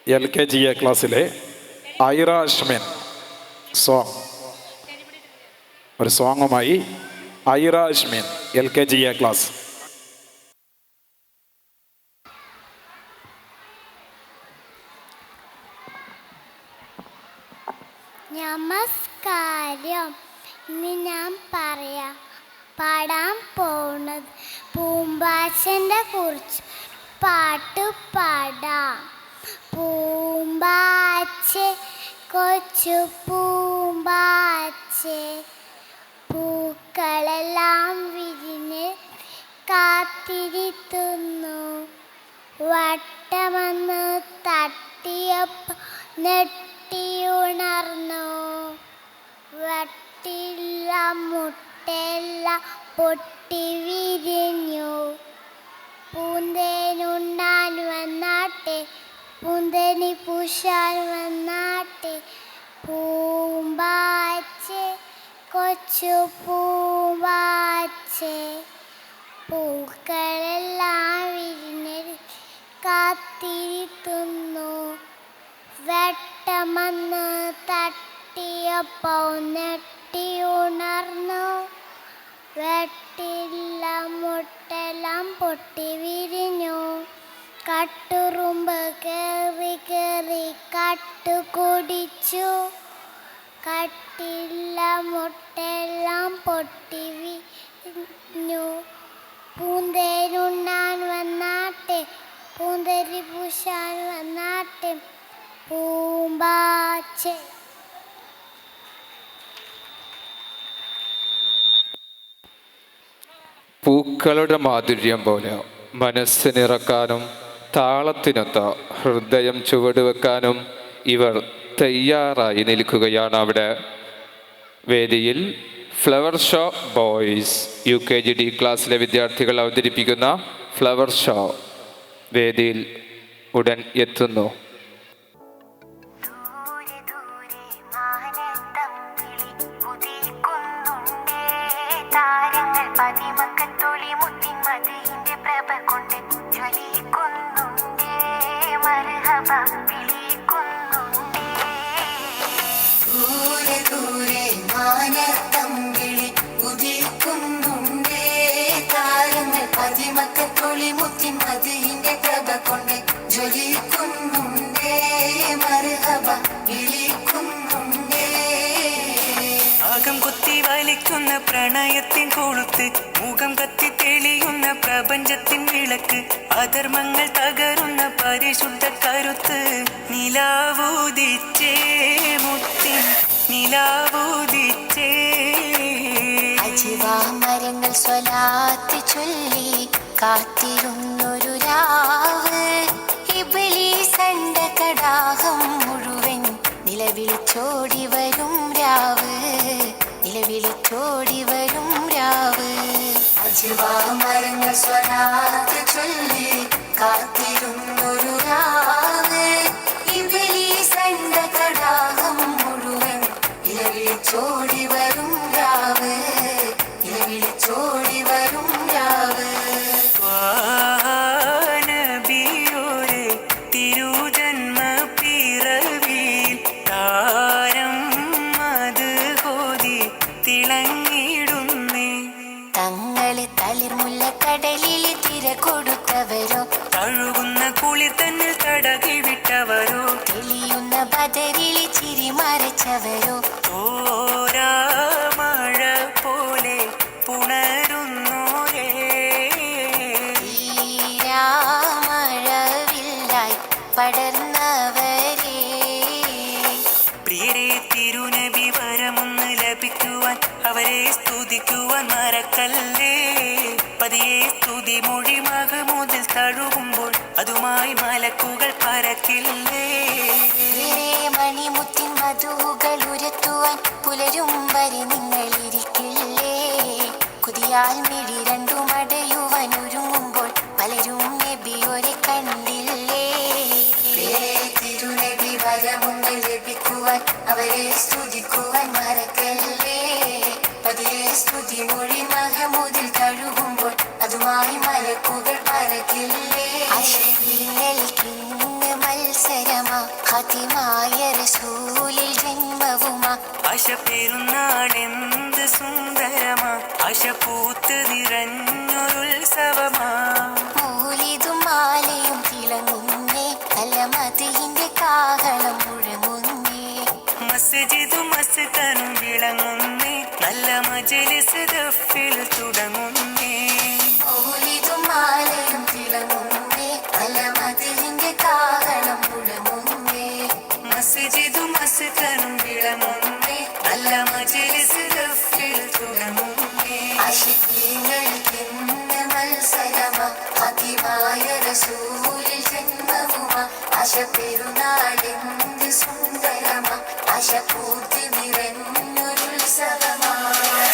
LKGA ക്ലാസ്സിലെ ഐറ അഷ്മിൻ ഒരു സോങ്ങുമായി Aira അഷ്മിൻ LKGA class. നമസ്കാരം. ഇന്ന് ഞാൻ പാടാൻ പോണത് പൂമ്പാറ്റയെ കുറിച്ച് പാട്ട് പാടാം. പൂമ്പാറ്റേ കൊച്ചു പൂമ്പാറ്റേ, പൂക്കളെല്ലാം വിരിഞ്ഞ് കാത്തിരിക്കുന്നു. വട്ടമെന്ന് തട്ടിയപ്പോൾ നെട്ടിയുണർന്നു. വട്ടില്ല മുട്ടെല്ലാം പൊട്ടി വിരിഞ്ഞു. പൂന്തേനുണ്ണാൻ വന്നാട്ടെ, പൂന്തേനി പൂശാൻ വന്നാട്ടെ. പൂമ്പാറ്റേ കൊച്ചു പൂമ്പാറ്റേ, പൂക്കളെല്ലാം വിരിഞ്ഞ് കാത്തിരിക്കുന്നു. വെട്ടമെന്ന് തട്ടിയപ്പോൾ നെട്ടിയുണർന്നു. വെട്ടില്ല മുട്ടെല്ലാം പൊട്ടി വിരിഞ്ഞു. കട്ടുറുമ്പ് കേറി കേറി കട്ടു കുടിച്ചു. കട്ടില്ല മുട്ടെല്ലാം പൊട്ടി വിരിഞ്ഞു. പൂന്തേനുണ്ണാൻ വന്നാട്ടെ, പൂന്തേരി പൂശാൻ വന്നാട്ടെ. പൂമ്പാറ്റേ. പൂക്കളുടെ മാധുര്യം പോലെ മനസ്സിനിറക്കാനും താളത്തിനൊത്ത ഹൃദയം ചുവടുവെക്കാനും ഇവർ തയ്യാറായി നിൽക്കുകയാണ്. അവിടെ വേദിയിൽ ഫ്ലവർ ഷോ ബോയ്സ് UKGD ക്ലാസ്സിലെ വിദ്യാർത്ഥികൾ അവതരിപ്പിക്കുന്ന ഫ്ലവർ ഷോ വേദിയിൽ ഉടൻ എത്തുന്നു. ആകം കുത്തി വലിക്കുന്ന പ്രണയത്തിൻ കൊളുത്ത്, മുഖം കത്തി തെളിയുന്ന പ്രപഞ്ചത്തിൻ വിളക്ക്, അധർമ്മങ്ങൾ തകരുന്ന പരിശുദ്ധ കരുത്ത്. നിലാവൂതിച്ചേ മുത്തിൻ നിലാവൂതിച്ചേ. മരങ്ങൾ സ്വലാത്ത് ചൊല്ലി കാത്തിരുന്നൊരു രാവ്, ഇബ്ലീസണ്ട കടാഹം മുഴുവൻ നിലവിളിച്ചോടി വരും രാവ്, നിലവിളിച്ചോടി വരും രാവ്. മരങ്ങൾ സ്വലാത്ത് ചൊല്ലി കാത്തിരുന്നൊരു രാവ്, ഇബ്ലീസണ്ട കടാഹം മുഴുവൻ നിലവിളിച്ചോടി വരും രാവ്, നിലവിളിച്ചോടി വരും രാവ്. നബിയോരെ തിരുജന്മ പിറവിയിൽ താരം അത് കോതി തിളങ്ങിടുന്നേ. തങ്ങളെ തളിർമുല്ല കടലിൽ തിര കൊടുത്തവരോ, തഴുകുന്ന കുളിർ തന്നിൽ തടകി വിട്ടവരോ, തെളിയുന്ന ബദരിൽ ചിരി മറച്ചവരോ, തോരാ മഴ പോലെ പുണരുന്നോരേ. മഴവില്ലായി പടർന്നവരേ. പ്രിയരെ തിരുനബി വരമൊന്ന് ലഭിക്കുവാൻ അവരെ സ്തുതിക്കുവാൻ മറക്കല്ലേ. പതിയെ സ്തുതി മൊഴി മഹമൂദിൽ തഴുകുമ്പോൾ അതുമായി മലക്കുകൾ പറക്കില്ലേ. മണിമുത്തിൻ മധുകൾ ഉരത്തുവാൻ പുലരും വരെ നിങ്ങളിരിക്കില്ലേ. കുതിയാൽ മിഴി രണ്ടു മടയുവാൻ ഒരുങ്ങുമ്പോൾ പലരും നബിയോരെ കണ്ടില്ലേ. തിരുനബി വരമൊന്ന് ലഭിക്കുവാൻ അവരെ സ്തുതിക്കുവാൻ മറക്കല്ലേ. പതിയെ സ്തുതി മൊഴി മഹമൂദിൽ തഴുകുമ്പോൾ അതുമായി മലക്കുകൾ പറക്കില്ലേ. അശ്വിനിൽ കിന്ന് മത്സ മത്സരമാ ഹതിമായ റസൂലിൽ ജന്മവുമാ ആശ പെരുന്നാളെന്ത് സുന്ദരമാ ആശ പൂത്ത് നിറഞ്ഞൊരുത്സവമാ മൂലിതും മാലയും തിളങ്ങുന്നേ നല്ല മതിലിന്റെ കാഹളം മുഴങ്ങുന്നേ മസ്ജിദും മസ്തനും വിളങ്ങുന്നേ നല്ല മജ്‌ലിസ് ദഫിൽ തുടങ്ങുന്നേ മൂലിതും മാലയും തിളങ്ങുന്നേ നല്ല മതിലിന്റെ കാഹളം മുഴങ്ങുന്നേ മസ്ജിദും മസ്തനും വിളങ്ങുന്നേ നല്ല മജ്‌ലിസ് ദഫിൽ തുടങ്ങുന്നേ ആശിക്കീങ്ങൾക്കിന്ന് മത്സരമാ ഹതിമായ റസൂലിൽ ജന്മവുമാ ആശ പെരുന്നാളെന്ത് സുന്ദരമാ ആശ പൂർത്തി നിറഞ്ഞൊരുത്സവമാ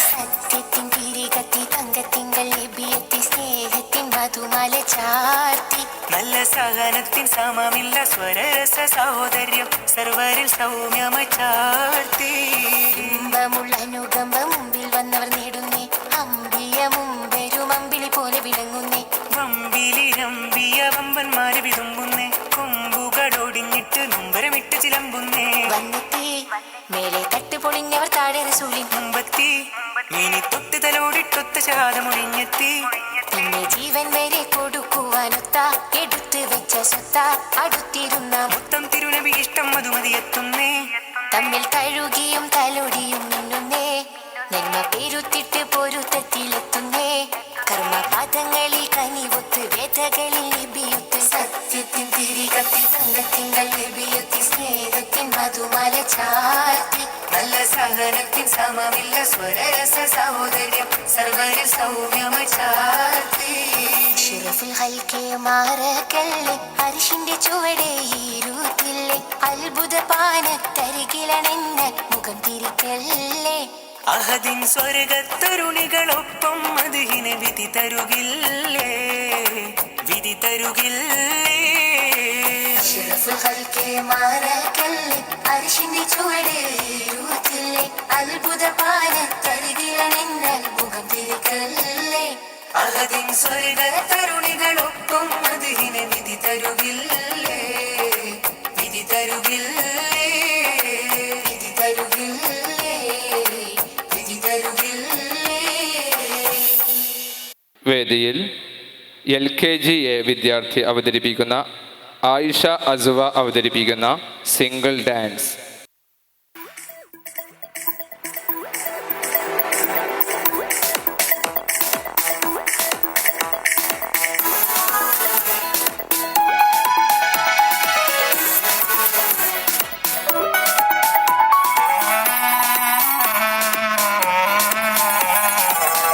സത്യത്തിൻ തിരികത്തി തങ്കത്തിങ്കൾ ലഭ്യത്തി സ്നേഹത്തിൻ മധുമാല ചാർത്തി നല്ല സഹനത്തിൻ സമമില്ല സ്വരരസ സഹോദര്യം സർവരിൽ സൗമ്യമായി ചാർത്തി ഇമ്പമുള്ള അനുകമ്പ മുമ്പിൽ വന്നവർ നേടുന്നേ അമ്പിയ മുമ്പെരും അമ്പിളി പോലെ വിളങ്ങുന്നേ വമ്പിലിരമ്പിയ വമ്പന്മാര് വിതുമ്പുന്നേ കൊമ്പുകളൊടിഞ്ഞിട്ട് നൊമ്പരമിട്ട് ചിലമ്പുന്നേ വന്നെത്തി മേലെ തട്ട് പൊളിഞ്ഞവർ താഴെ റസൂലിൻ മുമ്പത്തി മിനി തൊട്ട് തലോടിട്ടൊത്ത ശാദമൊഴിഞ്ഞെത്തി പിന്നെ ജീവൻ വരെ കൊടുക്കുവാനൊത്ത എടുത്തു വെച്ച സ്വത്ത അടുത്തിരുന്ന മൊത്തം തിരുനബി ഇഷ്ടം മധുമതിയെത്തുന്നേ തമ്മിൽ തഴുകിയും തലോടിയും നിന്നുന്നേ നന്മ പെരുത്തിട്ട് പൊരുത്തത്തിലെത്തുന്നേ കർമ്മപാദങ്ങളിൽ കനിവൊത്ത് വേദകളിൽ ലിപിയൊത്ത് സത്യത്തിൻ തിരികത്തി തങ്കത്തിങ്കൾ ലിപിയൊത്തി സ്നേഹത്തിൻ മധുമാല ചാർത്തി നല്ല സഹനത്തിൻ സമമില്ല സ്വരരസ സഹോദര്യം സർവരിൽ സൗമ്യമായി ചാർത്തി അഷ്റഫുൽ ഖൽഖെ മാറക്കല്ലേ അർശിന്റെ ചുവടെ ഇരുത്തില്ലേ അത്ഭുത പാനത്തരികിലണെന്ന മുഖം തിരിക്കല്ലേ അഹദിൻ സ്വർഗത്തരുണികളൊപ്പം മദ്ഹിന് വിധി തരുകില്ലേ വിധി തരുകില്ലേ അഷ്റഫുൽ ഖൽഖെ മാറക്കല്ലേ അർശിന്റെ ചുവടെ ഇരുത്തില്ലേ അത്ഭുത പാനത്തരികിലണെന്ന മുഖം തിരിക്കല്ലേ അഹദിൻ സ്വർഗത്തരുണികളൊപ്പം മദ്ഹിന് വിധി തരുകില്ലേ വിധി തരുകില്ലേ വിധി തരുകില്ലേ വിധി തരുകില്ലേ. വേദിയിൽ LKG A വിദ്യാർത്ഥി അവതരിപ്പിക്കുന്ന ആയിഷ അസ്വ അവതരിപ്പിക്കുന്ന സിംഗിൾ ഡാൻസ്.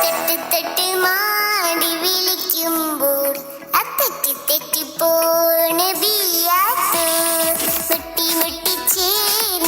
തെറ്റ് തെറ്റ് മാടി വിളിക്കുമ്പോൾ അത്തെറ്റി തെറ്റി പോണ ബിയാത്ത് മുട്ടി മുട്ടി ചേരി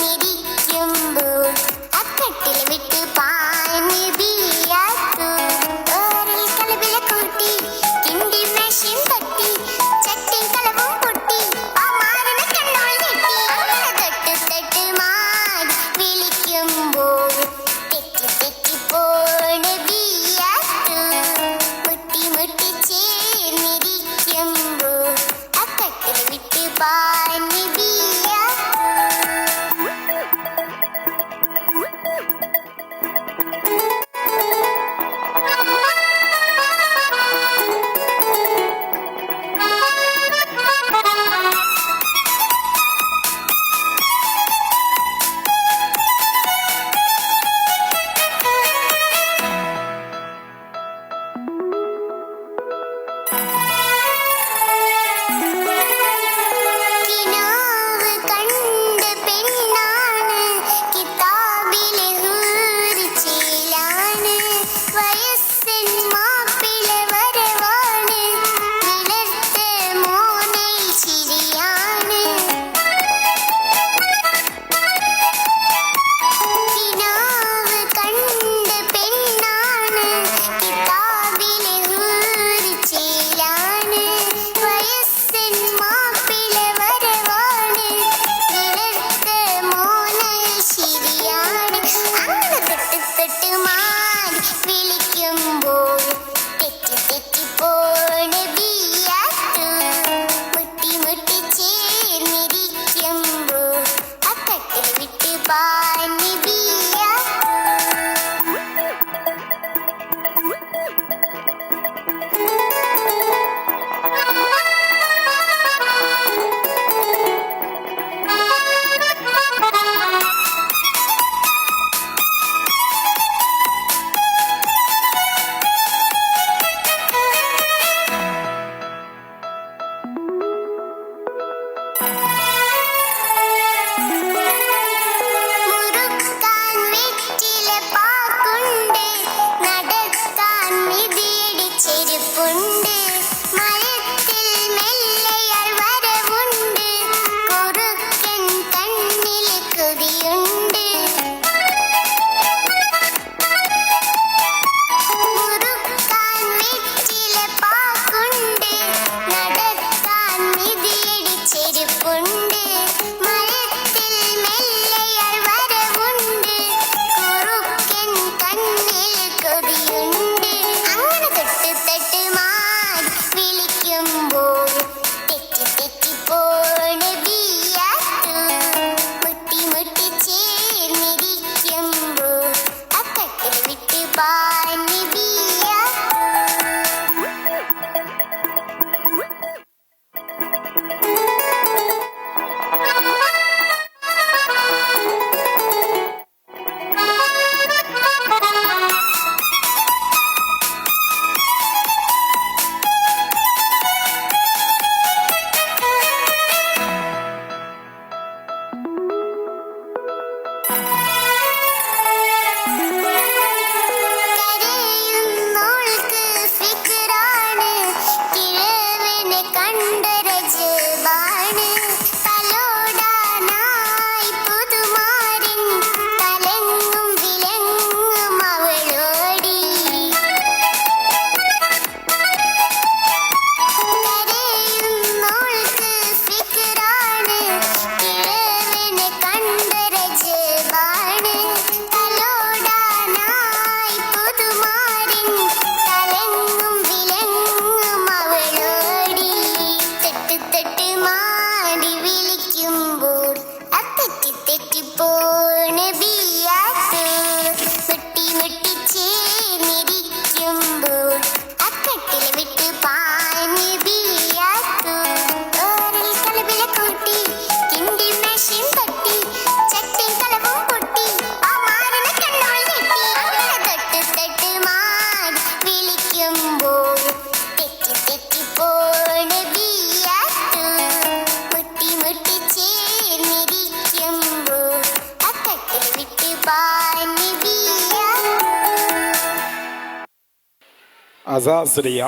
അസാസ്ലിയ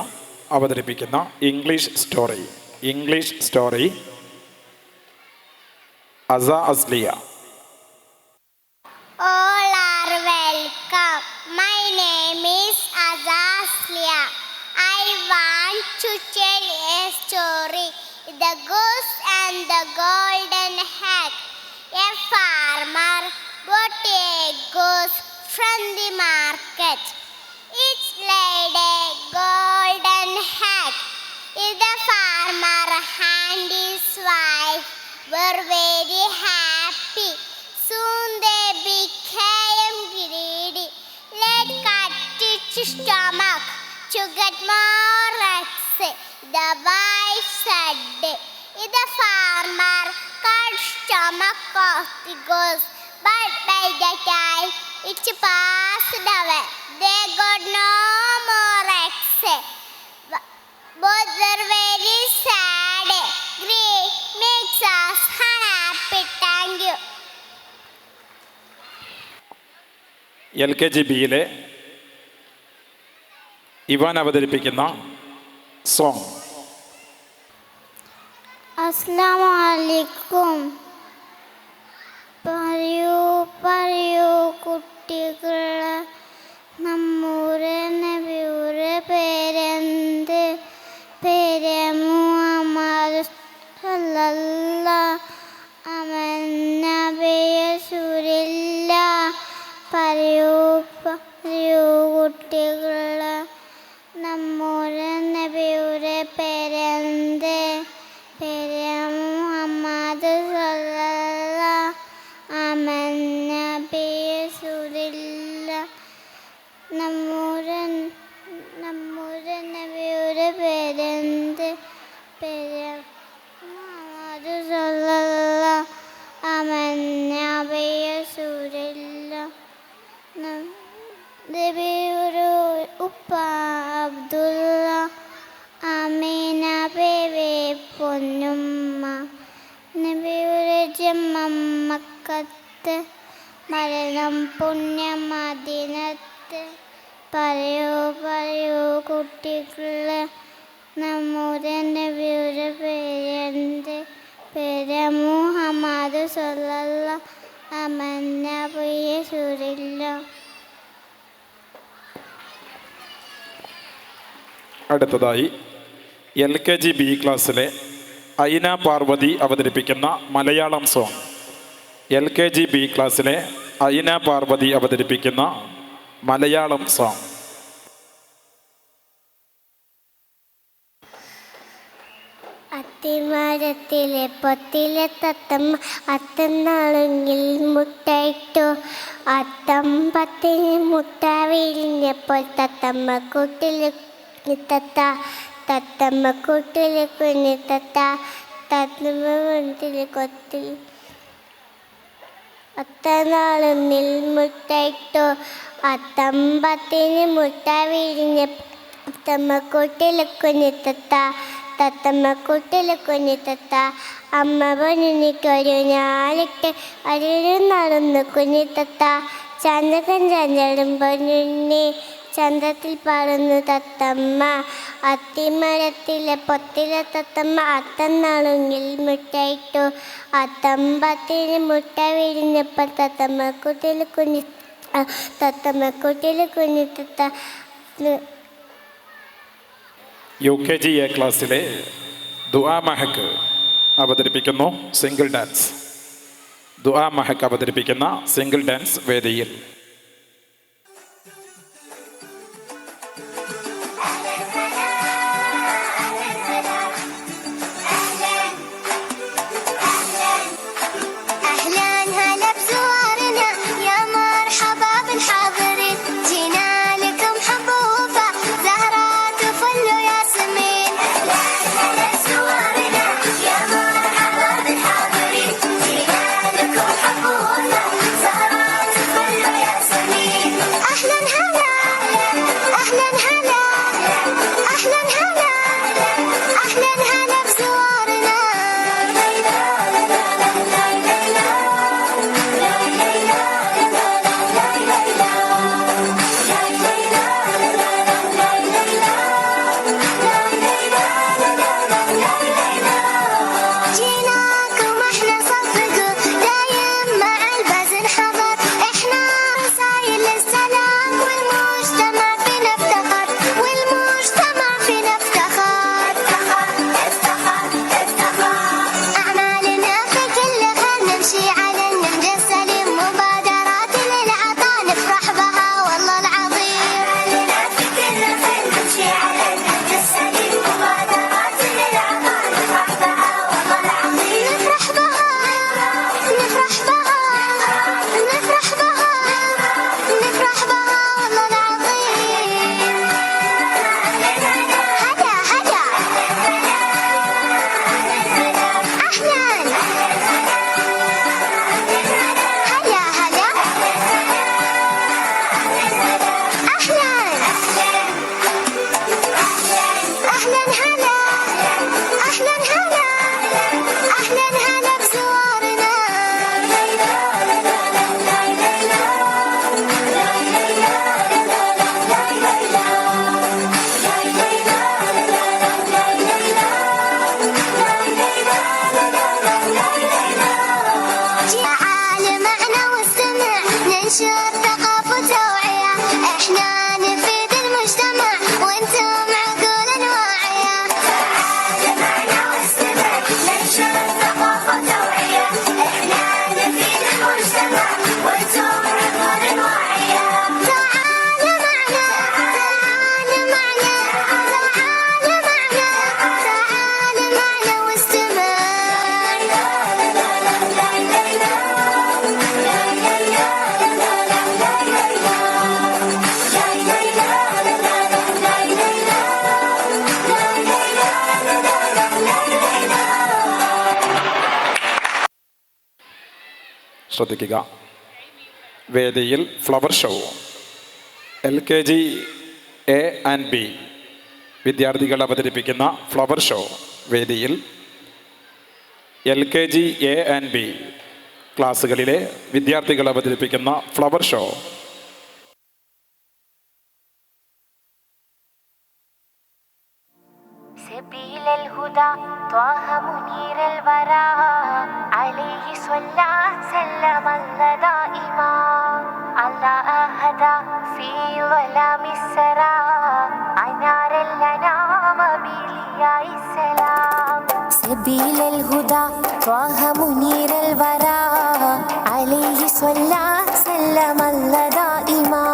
അവതരിപ്പിക്കുന്ന ഇംഗ്ലീഷ് സ്റ്റോറി അസാസ്ലിയ. All are welcome. My name is Azaslia. I want to tell a story. The Goose and the Golden Egg. A farmer bought a goose from the market. It laid a golden egg. The farmer and his wife were very happy. Soon they became greedy. Let's cut its stomach to get more eggs, the wife said. The farmer cut stomach of the goose, but by the time it passed away, they got no more eggs. Both were very sad. Greed makes us unhappy. Thank you. LKGBയിലെ Ivan അവതരിപ്പിക്കുന്ന song. അസ്സലാമു അലൈക്കും. പറയൂ പറയൂ കുട്ടികളെ, നമ്മുടെ നബിയുടെ പേരെന്ത്? പേര് മുഹമ്മദ് സല്ലല്ലാഹു അമന്നബിയസുരില്ല. പറയൂ പറയൂ കുട്ടികളെ, നമ്മുടെ നബിയുടെ പേരെന്ത്? പേര് മുഹമ്മദ് സല്ലല്ലാഹു അമന്നബിയസുരില്ല. നമ്മുടെ നബിയുടെ പേരെന്ത്? പേര് മുഹമ്മദ് സല്ലല്ലാഹു അമന്നബിയസുരില്ല. നബിയുടെ ഉപ്പ അബ്ദുള്ള, ആമീന ബേബി പൊന്നുമ്മ. നബിയുടെ ജന്മം മക്കത്ത്, മരണം പുണ്യം മദീനത്ത്. പറയൂ പറയൂ കുട്ടികളെ, നമ്മുടെ നബിയുടെ പേരെന്ത്? പേര് മുഹമ്മദ് സല്ലല്ലാഹു അമന്നബിയസുരില്ല. അടുത്തതായി LKGB ക്ലാസ്സിലെ ഐന പാർവതി അവതരിപ്പിക്കുന്ന മലയാളം സോങ്. LKGB ക്ലാസ്സിലെ ഐന പാർവതി അവതരിപ്പിക്കുന്ന മലയാളം സോങ്. അത്തിമരത്തിലെ പൊത്തിലെ തത്തമ്മ അത്തനാളെങ്കിൽ മുട്ടയിട്ടു. അത്തം പത്തിന് മുട്ട വിരിഞ്ഞപ്പോൾ തത്തമ്മ കൂട്ടിൽ തത്ത. തത്തമ്മ കൂട്ടിൽ കുഞ്ഞി തത്ത. തത്തമ്മ വീട്ടിൽ കൊത്തിൽ. അത്തനാളെങ്കിൽ മുട്ടയിട്ടു. അത്തം പത്തിന് മുട്ട വിരിഞ്ഞപ്പോൾ തത്തമ്മ കൂട്ടിൽ കുഞ്ഞി തത്ത. തത്തമ്മ കൂട്ടിൽ കുഞ്ഞി തത്ത. അമ്മ പൊന്നിക്കൊരു ഞാലിട്ട് അരിരു നടന്നു കുഞ്ഞി തത്ത. ചന്ദ്രകൻ ചന്ദ്രനും പൊന്നുണ്ണി ചന്ദ്രത്തിൽ പറന്നു തത്തമ്മ. അത്തിമരത്തിലെ പൊത്തിലെ തത്തമ്മ അത്തനാളുങ്ങിൽ മുട്ടയിട്ടു. അത്തമ്പത്തിന് മുട്ട വിരിഞ്ഞപ്പോൾ തത്തമ്മ കൂട്ടിൽ കുഞ്ഞി തത്തമ്മ കൂട്ടിൽ കുഞ്ഞി തത്ത. UKGA ക്ലാസ്സിലെ ദുആ മഹക്ക് അവതരിപ്പിക്കുന്നു സിംഗിൾ ഡാൻസ്. ദുആ മഹക്ക് അവതരിപ്പിക്കുന്ന സിംഗിൾ ഡാൻസ് വേദിയിൽ. Yeah. ശ്രദ്ധിക്കുക. വേദിയിൽ flower show. LKG A and B വിദ്യാർത്ഥികൾ അവതരിപ്പിക്കുന്ന ഫ്ലവർ ഷോ. വേദിയിൽ LKG A and B ക്ലാസ്സുകളിലെ വിദ്യാർത്ഥികൾ അവതരിപ്പിക്കുന്ന flower show. سبيل الهدى طه منير الورى عليه صلى سلم الله دائما الله أهدى في ظلام السرى أنار الأنام بلياء السلام سبيل الهدى طه منير الورى عليه صلى سلم الله دائما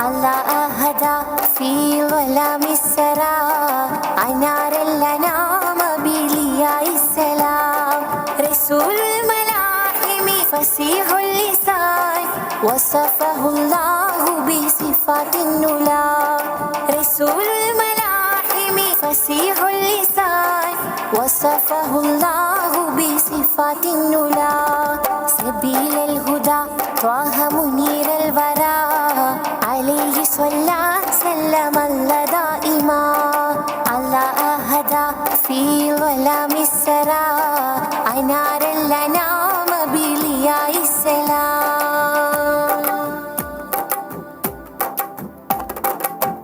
الله أهدى في ظلام السرى أنار الأنام بلياء السلام رسول الملاحم فصيح اللسان وصفه الله بصفات النلا رسول الملاحم فصيح اللسان وصفه الله بصفات النلا سبيل الهدى طه منير الورى عليه صلى سلم الله دائما الله أهدى في ظلام السرى أنار الأنام بلياء السلام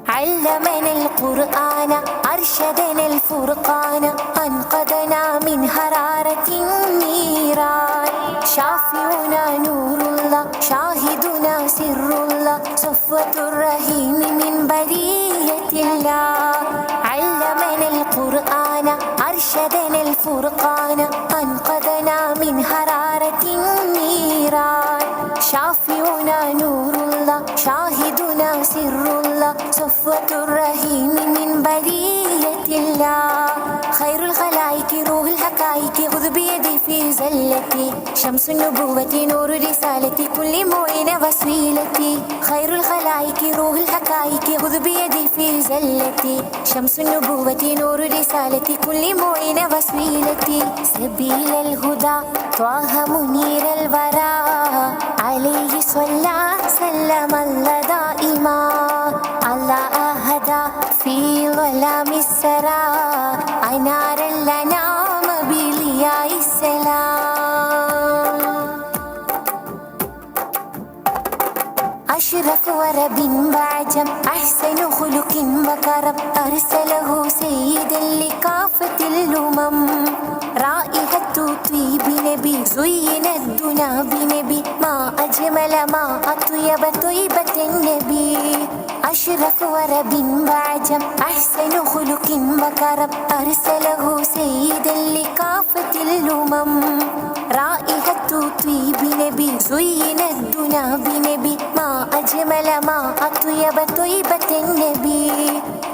علمنا القرآن أرشدنا الفرقان أنقذنا من حرارة النيران شافعنا نور الله شاهدنا سر الله صفوة الرحيم من برية الله علمنا القرآن أرشدنا الفرقان أنقذنا من حرارة النيران شافعنا نور الله شاهدنا سر الله صفوة الرحيم من برية الله خير الخلائق روح الحقائق خذ بيدي في زلتي شمس النبوة نور رسالتي كل معين وسيلتي خير الخلائق روح الحقائق خذ بيدي في زلتي شمس النبوة نور رسالتي كل معين وسيلتي سبيل الهدى طه منير الورى عليه صلى سلم الله دائما الله أهدى في ظلام السرى أنار الأنام بلياء السلام أشرف ورب وعجم أحسن خلق وكرم أرسله سيدا لكافة الأمم رائحة طيب نبي زين الدنا بنبي ما أجمل ما أطيب طيبة النبي أشرف ورب وعجم أحسن خلق وكرم أرسله سيدا لكافة الأمم رائحة طيب نبي زين الدنا بنبي ما أجمل ما أطيب طيبة النبي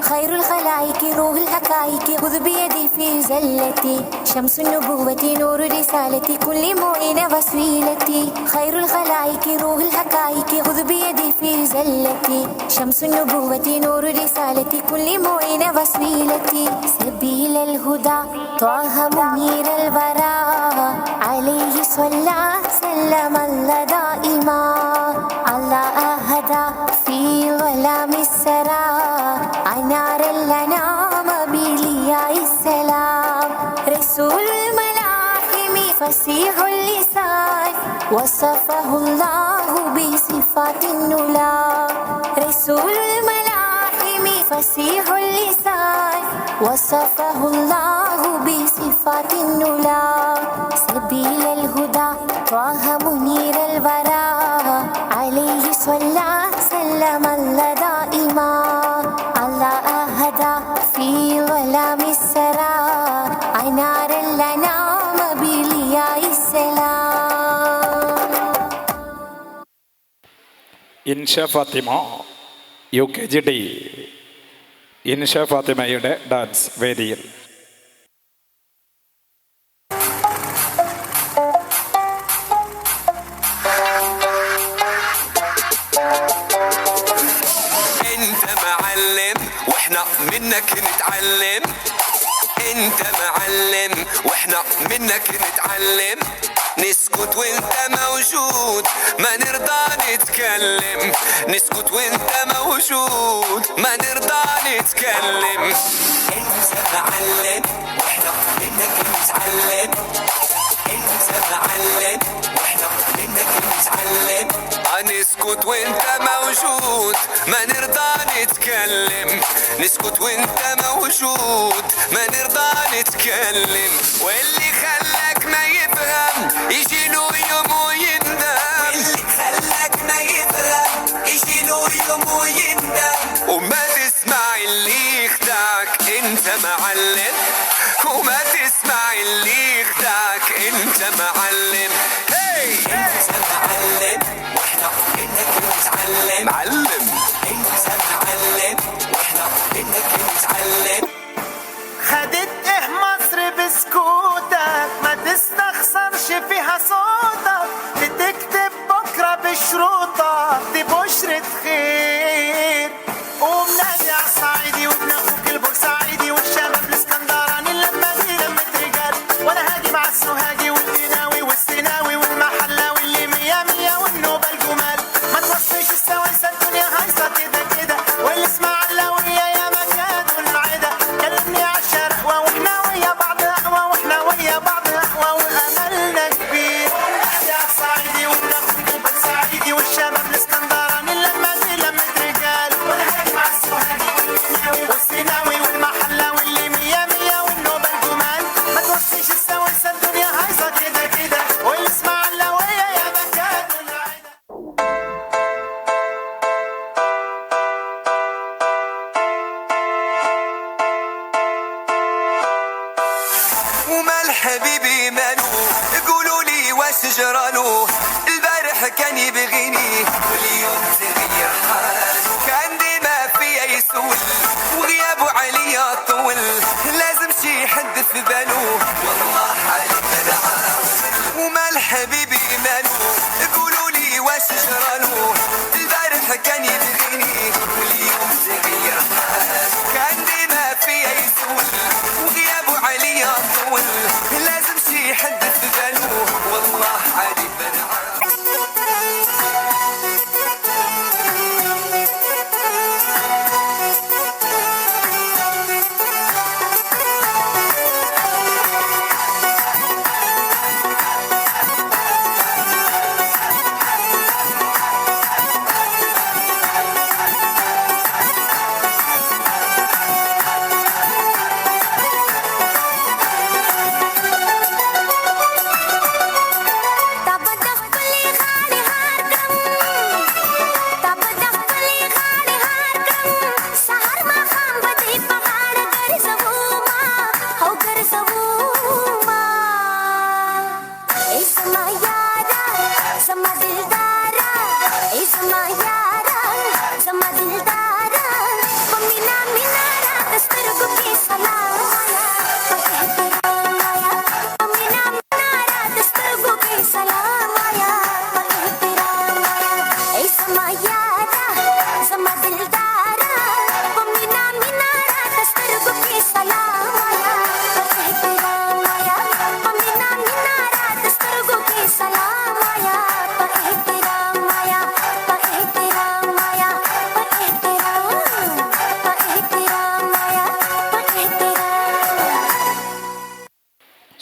خير الخلائق روح الحقائق خذ بيدي في زلتي شمس النبوة نور رسالتي كل معين وسيلتي خير الخلائق روح الحقائق خذ بيدي في زلتي شمس النبوة نور رسالتي كل معين وسيلتي سبيل الهدى طه منير الورى عليه صلى سلم الله دائما الله أهدى في ظلام السرى أنار الأنام بلياء السلام رسول الملاحم فصيح اللسان وصفه الله بصفات النلا رسول الملاحم فصيح اللسان وصفه الله بصفات النلا سبيل الهدى طه منير الورى عليه صلى سلم الله دائما الله أهدى في ظلام السرى أنار الأنام بلياء السلام ഇൻഷ Fathima UKG D ഇൻഷ ഫാത്തിമയുടെ ഡാൻസ് വേദിയിൽ. انت معلم واحنا منك نتعلم انت معلم واحنا منك نتعلم نسكت نسكت وانت موجود ما نرضى نتكلم نسكت وانت موجود ما نرضى نتكلم انت معلم واحنا منك نتعلم انت معلم واحنا منك نتعلم نسكت وانت موجود ما نرضى نتكلم نسكت وانت موجود ما نرضى نتكلم واللي خلاك ما يفهم يجي له يوم ويندم واللي خلاك ما يفهم يجي له يوم ويندم وما تسمع اللي يخدعك انت معلم وما تسمع اللي يخدعك انت معلم انت معلم واحنا منك نتعلم معلم انت معلم واحنا منك نتعلم خدت ايه مصر بسكوتك ما تستخسرش فيها صوتك بتكتب بكرة بشروطك دي بشرة خير قوم نادي عالصعيدي وابن اخوك البورسعيدي والشباب الاسكندراني اللمة دي لمة رجال وانا هاجي مع السوهاجي والقناوي والسيناوي والمحلاوي اللي مية مية والنوبة الجمال ما توصيش السويسة الدنيا هايصة كده كده والاسماعيلاوية يا مكان والعدا كلمني عالشرق واحنا ويا بعض اقوى واحنا ويا بعض اقوى واملنا كبير نادي عالصعيدي وابن اخوك البورسعيدي والشباب الاسكندراني اللمة دي لمة رجال وانا هاجي مع السوهاجي والقناوي والسيناوي والمحلاوي اللي مية مية والنوبة الجمال ما توصيش السويسة الدنيا هايصة كده كده والاسماعيلاوية يا مكان والعدا ومال حبيبي مالو قولوا لي واش جرالو البارح كان يبغيني واليوم تغير حالو كان ديما فيا يسول وغيابه عليا طول لازم شي حد في بالو والله حالي مدعاو ومال حبيبي مالو قولوا لي واش جرالو البارح كان يبغيني واليوم تغير حالو كان ديما فيا يسول وغيابه عليا طول لازم شي حد في باله والله عادي بدعاو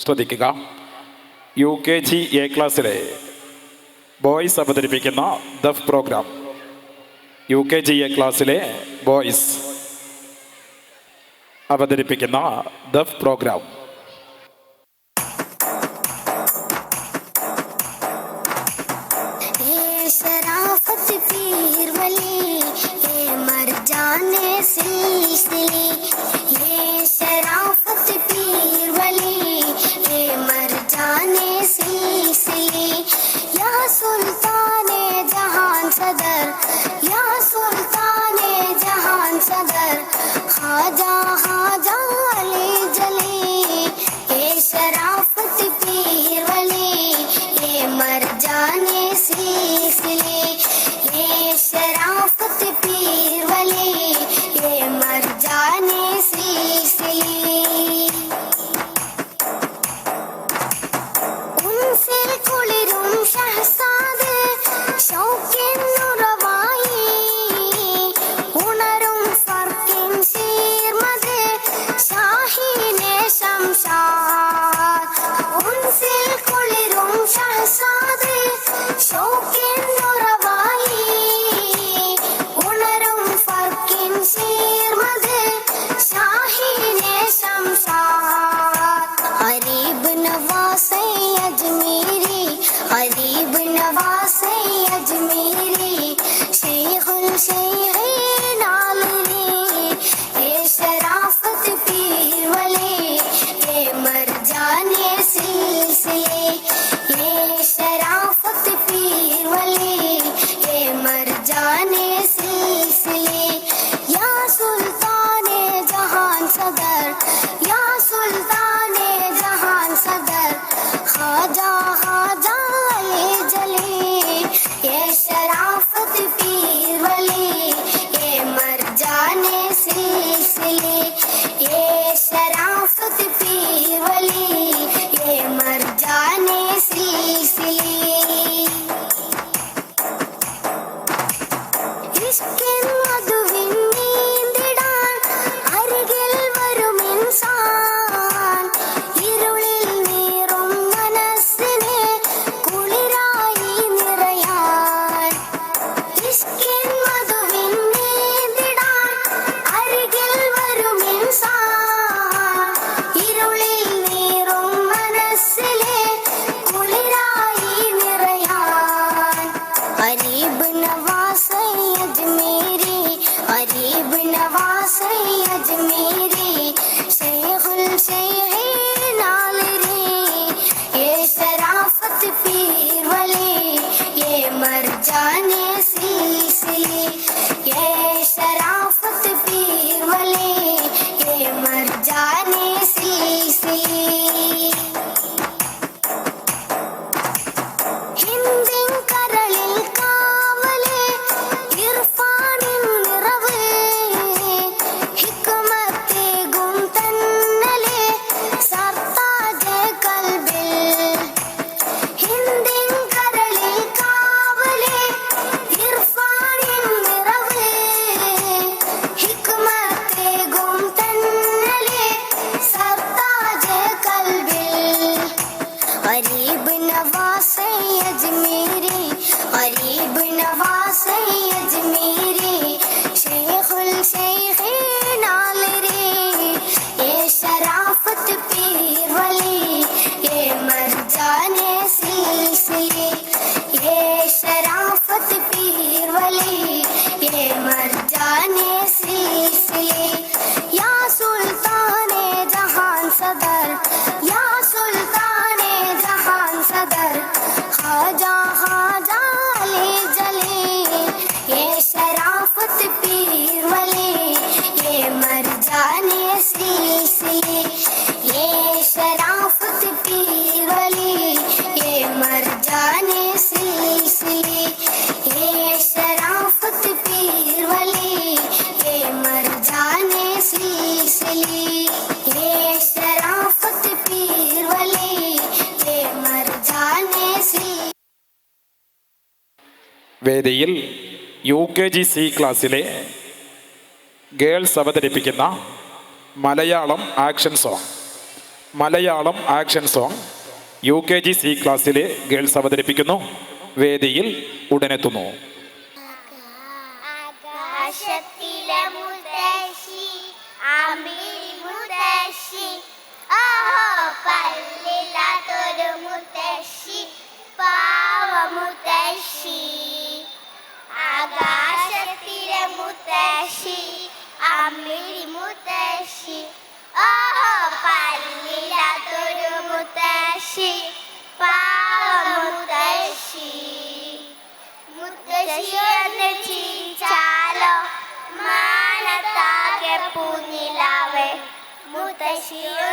ശ്രദ്ധിക്കുക UKG A ക്ലാസ്സിലെ ബോയ്സ് അവതരിപ്പിക്കുന്ന ദഫ് പ്രോഗ്രാം UKG A ക്ലാസ്സിലെ ബോയ്സ് അവതരിപ്പിക്കുന്ന ദഫ് പ്രോഗ്രാം शराफत पीर वली ये मर जाने सिलसिले ये शराफत पीर वली ये मर जाने सिलसिले या सुल्ताने जहान सदर या सुल्ताने जहान सदर ख्वाजा ख्वाजा अली जली अजमेरी गरीब नवाज अजमेरी शेखुल शेखीन आले रे ये शराफत पीर वली ये मर्जाने सिलसिले ये शराफत पीर वली ये मर्जाने सिलसिले या सुल्ताने जहान सदर या सुल्ताने जहान सदर ख्वाजा ख्वाजा अली जले ये शराफत पीर वली ये मर्जाने सिलसिले ये शराफत पीर वली ये मर्जाने सिलसिले ये शराफत पीर वली ये मर्जाने सिलसिले ये शराफत पीर वली ये मर्जाने सिलसिले വേദിയിൽ UKG C ക്ലാസ്സിലെ ഗേൾസ് അവതരിപ്പിക്കുന്ന Malayalam action song UKG C ക്ലാസ്സിലെ ഗേൾസ് അവതരിപ്പിക്കുന്നു. വേദിയിൽ ഉടനെത്തുന്നു. ആകാശത്തിലെ മുത്തശ്ശി അമ്പിളി മുത്തശ്ശി ഓഹോ പല്ലില്ലാത്തൊരു മുത്തശ്ശി പാവ മുത്തശ്ശി ആകാശത്തിലെ മുത്തശ്ശി അമ്പിളി മുത്തശ്ശി ഓഹോ പല്ലില്ലാത്തൊരു മുത്തശ്ശി പാവ മുത്തശ്ശി മുത്തശ്ശിയൊന്ന് ചിരിച്ചാലോ മാനത്താകെ പൂനിലാവേ മുത്തശ്ശിയൊന്ന്